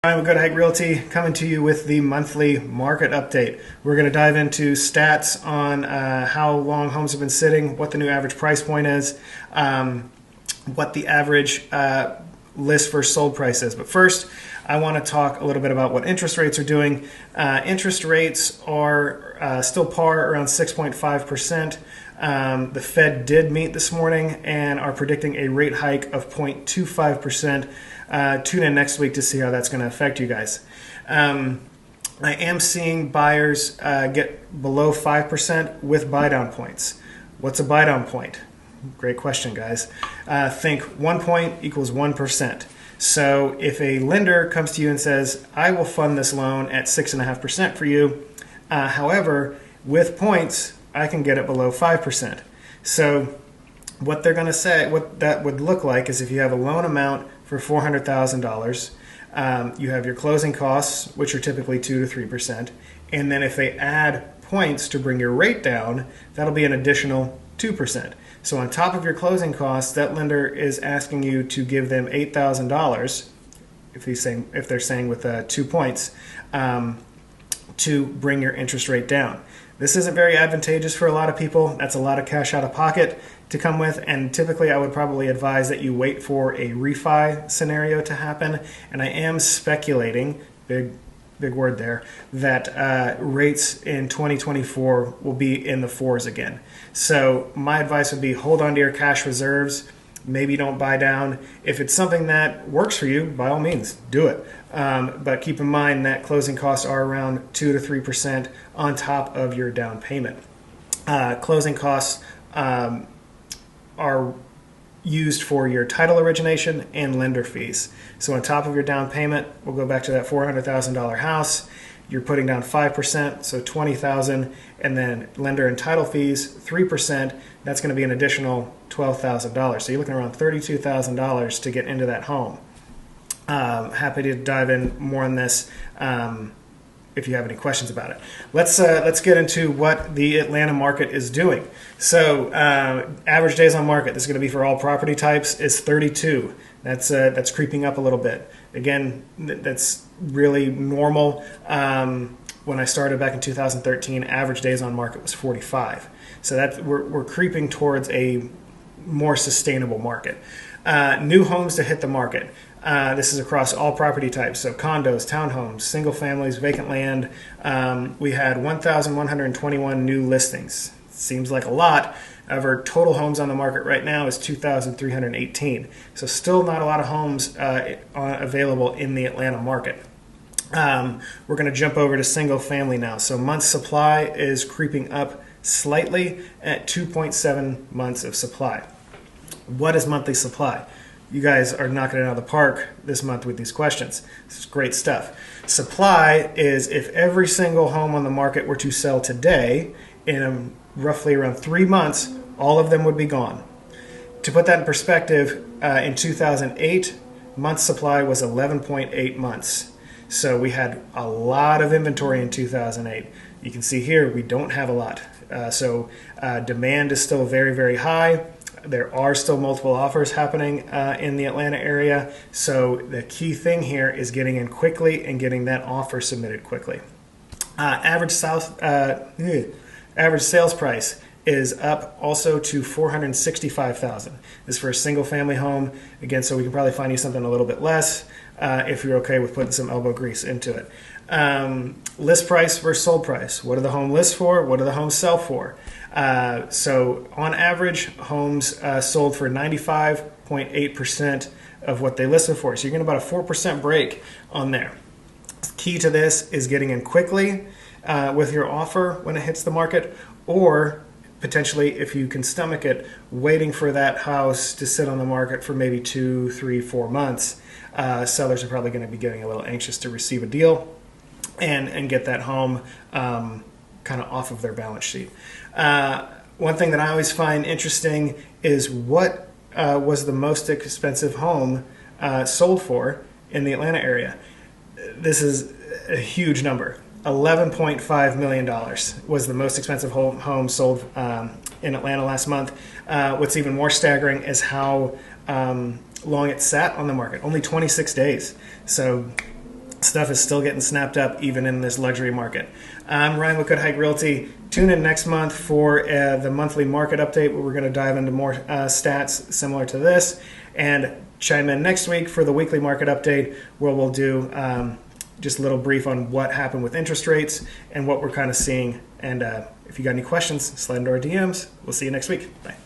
I'm Good Hike Realty coming to you with the monthly market update. We're going to dive into stats on how long homes have been sitting, what the new average price point is, what the average list versus sold price is. But first, I want to talk a little bit about what interest rates are doing. Interest rates are still par around 6.5%. The Fed did meet this morning and are predicting a rate hike of 0.25%. Tune in next week to see how that's going to affect you guys. I am seeing buyers get below 5% with buy-down points. What's a buy-down point? Great question, guys. Think 1 point equals 1%. So if a lender comes to you and says, I will fund this loan at 6.5% for you, however, with points, I can get it below 5%. So what they're going to say, what that would look like is if you have a loan amount for $400,000, you have your closing costs, which are typically 2 to 3%, and then if they add points to bring your rate down, that'll be an additional 2%. So on top of your closing costs, that lender is asking you to give them $8,000, if they're saying with 2 points, to bring your interest rate down. This isn't very advantageous for a lot of people. That's a lot of cash out of pocket to come with, and typically I would probably advise that you wait for a refi scenario to happen. And I am speculating, big word there, that rates in 2024 will be in the 4s again. So my advice would be hold on to your cash reserves. Maybe don't buy down. If it's something that works for you, by all means, do it. But keep in mind that closing costs are around 2 to 3% on top of your down payment. Closing costs are used for your title origination and lender fees. So on top of your down payment, we'll go back to that $400,000 house. You're putting down 5%, so $20,000, and then lender and title fees 3%. That's going to be an additional $12,000. So you're looking around $32,000 to get into that home. Happy to dive in more on this if you have any questions about it. Let's get into what the Atlanta market is doing. So average days on market, this is going to be for all property types, is 32. That's creeping up a little bit. Again, that's really normal. When I started back in 2013, average days on market was 45. So that we're creeping towards a more sustainable market. New homes to hit the market. This is across all property types, so condos, townhomes, single families, vacant land. We had 1,121 new listings. Seems like a lot. However, total homes on the market right now is 2,318. So still not a lot of homes available in the Atlanta market. We're going to jump over to single family now. So months supply is creeping up slightly at 2.7 months of supply. What is monthly supply? You guys are knocking it out of the park this month with these questions. This is great stuff. Supply is if every single home on the market were to sell today, in roughly around 3 months, all of them would be gone. To put that in perspective, in 2008, month supply was 11.8 months. So we had a lot of inventory in 2008. You can see here we don't have a lot. So demand is still very, very high. There are still multiple offers happening in the Atlanta area. So the key thing here is getting in quickly and getting that offer submitted quickly. Average sales price is up also to $465,000. This is for a single family home. Again, so we can probably find you something a little bit less if you're okay with putting some elbow grease into it. List price versus sold price. What do the home list for? What do the homes sell for? So on average, homes sold for 95.8% of what they listed for. So you're getting about a 4% break on there. Key to this is getting in quickly with your offer when it hits the market, or potentially, if you can stomach it, waiting for that house to sit on the market for maybe 2, 3, 4 months. Sellers are probably going to be getting a little anxious to receive a deal and get that home kind of off of their balance sheet. One thing that I always find interesting is what was the most expensive home sold for in the Atlanta area. This is a huge number. $11.5 million was the most expensive home sold in Atlanta last month. What's even more staggering is how long it sat on the market, only 26 days. So Stuff is still getting snapped up even in this luxury market. I'm Ryan with Good Hike Realty. Tune in next month for the monthly market update where we're going to dive into more stats similar to this, and chime in next week for the weekly market update where we'll do just a little brief on what happened with interest rates and what we're kind of seeing. And if you got any questions, slide into our DMs. We'll see you next week. Bye.